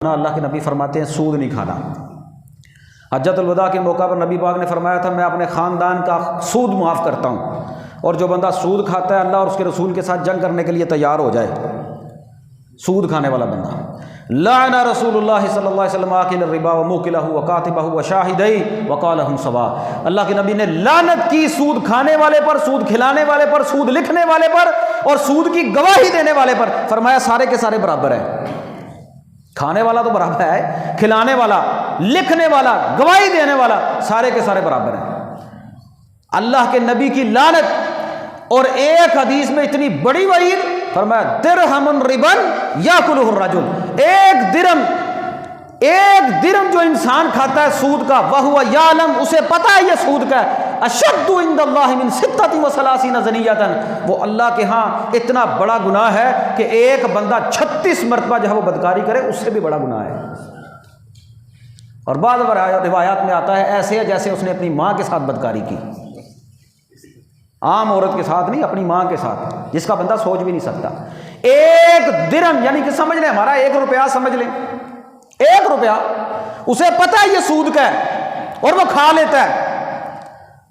اللہ کے نبی فرماتے ہیں سود نہیں کھانا۔ حجۃ الوداع کے موقع پر نبی پاک نے فرمایا تھا میں اپنے خاندان کا سود معاف کرتا ہوں، اور جو بندہ سود کھاتا ہے اللہ اور اس کے رسول کے ساتھ جنگ کرنے کے لیے تیار ہو جائے۔ سود کھانے والا بندہ لعن رسول اللہ صلی اللہ علیہ وسلم آکل الربا وموکلہ وکاتبہ وشاہدی وقال ہم سوا، اللہ کے نبی نے لعنت کی سود کھانے والے پر، سود کھلانے والے پر، سود لکھنے والے پر اور سود کی گواہی دینے والے پر۔ فرمایا سارے کے سارے برابر ہیں، کھانے والا تو برابر ہے، کھلانے والا، لکھنے والا، گواہی دینے والا، سارے کے سارے برابر ہیں۔ اللہ کے نبی کی لعنت، اور ایک حدیث میں اتنی بڑی وعید، فرمایا درہم ربا یاکلہ الرجل، ایک درم جو انسان کھاتا ہے سود کا، وہو یعلم، اسے پتہ ہے یہ سود کا ہے، اشد عند اللہ من 36 زنیۃ، وہ اللہ کے ہاں اتنا بڑا گناہ ہے کہ ایک بندہ 36 مرتبہ جو ہے وہ بدکاری کرے اس سے بھی بڑا گناہ ہے۔ اور بعض روایات میں آتا ہے ایسے ہے جیسے اس نے اپنی ماں کے ساتھ بدکاری کی، عام عورت کے ساتھ نہیں، اپنی ماں کے ساتھ، جس کا بندہ سوچ بھی نہیں سکتا۔ ایک درم یعنی کہ سمجھ لیں ہمارا 1 روپیہ، سمجھ لیں 1 روپیہ، اسے پتہ ہے یہ سود کا ہے اور وہ کھا لیتا ہے۔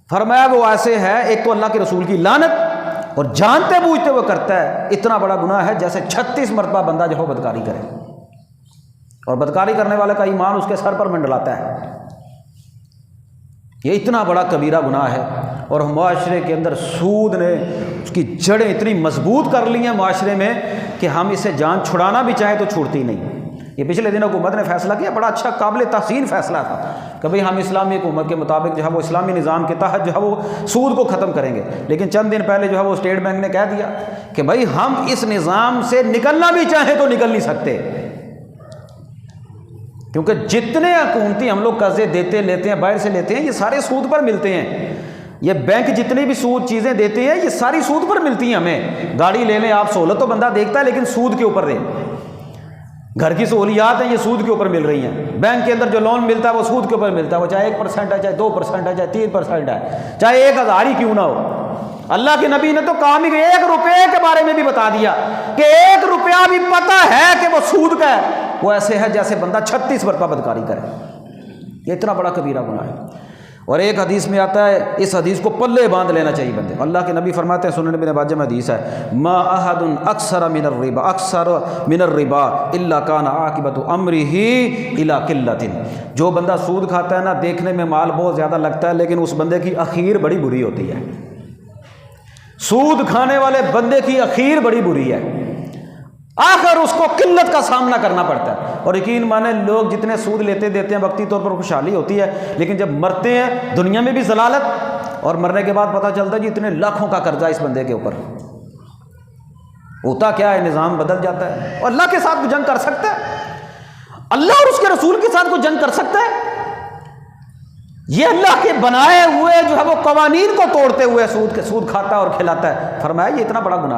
فرمایا وہ ایسے ہے، ایک تو اللہ کے رسول کی لعنت، اور جانتے بوجھتے وہ کرتا ہے، اتنا بڑا گناہ ہے جیسے 36 مرتبہ بندہ جو ہے بدکاری کرے، اور بدکاری کرنے والے کا ایمان اس کے سر پر منڈلاتا ہے۔ یہ اتنا بڑا کبیرہ گناہ ہے، اور معاشرے کے اندر سود نے اس کی جڑیں اتنی مضبوط کر لی ہیں معاشرے میں کہ ہم اسے جان چھڑانا بھی چاہیں تو چھوڑتی نہیں۔ یہ پچھلے دن حکومت نے فیصلہ کیا، بڑا اچھا قابل تحسین فیصلہ تھا کہ بھئی ہم اسلامی حکومت کے مطابق جو ہے وہ اسلامی نظام کے تحت جو ہے وہ سود کو ختم کریں گے، لیکن چند دن پہلے جو ہے وہ اسٹیٹ بینک نے کہہ دیا کہ بھئی ہم اس نظام سے نکلنا بھی چاہیں تو نکل نہیں سکتے، کیونکہ جتنے حکومتی ہم لوگ قرضے دیتے لیتے ہیں، باہر سے لیتے ہیں، یہ سارے سود پر ملتے ہیں۔ یہ بینک جتنی بھی سود چیزیں دیتے ہیں یہ ساری سود پر ملتی ہیں ہمیں۔ گاڑی لے لیں آپ، سہولت تو بندہ دیکھتا ہے لیکن سود کے اوپر دیں۔ گھر کی سہولیات ہیں یہ سود کے اوپر مل رہی ہیں۔ بینک کے اندر جو لون ملتا ہے وہ سود کے اوپر ملتا ہے، وہ چاہے 1% ہے، چاہے 2% ہے، چاہے 3% ہے، چاہے 1000 ہی کیوں نہ ہو۔ اللہ کے نبی نے تو کام ہی 1 روپے کے بارے میں بھی بتا دیا کہ 1 روپیہ بھی پتہ ہے کہ وہ سود کا ہے، وہ ایسے ہے جیسے بندہ 36 مرتبہ بدکاری کرے۔ یہ اتنا بڑا کبیرہ گناہ ہے۔ اور ایک حدیث میں آتا ہے، اس حدیث کو پلے باندھ لینا چاہیے بندے۔ اللہ کے نبی فرماتے ہیں، سنن ابن ماجہ میں حدیث ہے، ما احد اکثر من الربا الا کان عاقبۃ امرہ الی قلۃ، جو بندہ سود کھاتا ہے نا، دیکھنے میں مال بہت زیادہ لگتا ہے لیکن اس بندے کی اخیر بڑی بری ہوتی ہے۔ سود کھانے والے بندے کی اخیر بڑی بری ہے، آخر اس کو قلت کا سامنا کرنا پڑتا ہے۔ اور یقین مانیں لوگ جتنے سود لیتے دیتے ہیں وقتی طور پر خوشحالی ہوتی ہے، لیکن جب مرتے ہیں دنیا میں بھی ضلالت، اور مرنے کے بعد پتہ چلتا ہے جی اتنے لاکھوں کا قرضہ اس بندے کے اوپر۔ ہوتا کیا ہے، نظام بدل جاتا ہے۔ اور اللہ کے ساتھ جنگ کر سکتا ہے؟ اللہ اور اس کے رسول کے ساتھ کوئی جنگ کر سکتا ہے؟ یہ اللہ کے بنائے ہوئے جو ہے وہ قوانین کو توڑتے ہوئے سود کھاتا ہے اور کھلاتا ہے۔ فرمایا یہ اتنا بڑا گناہ ہے۔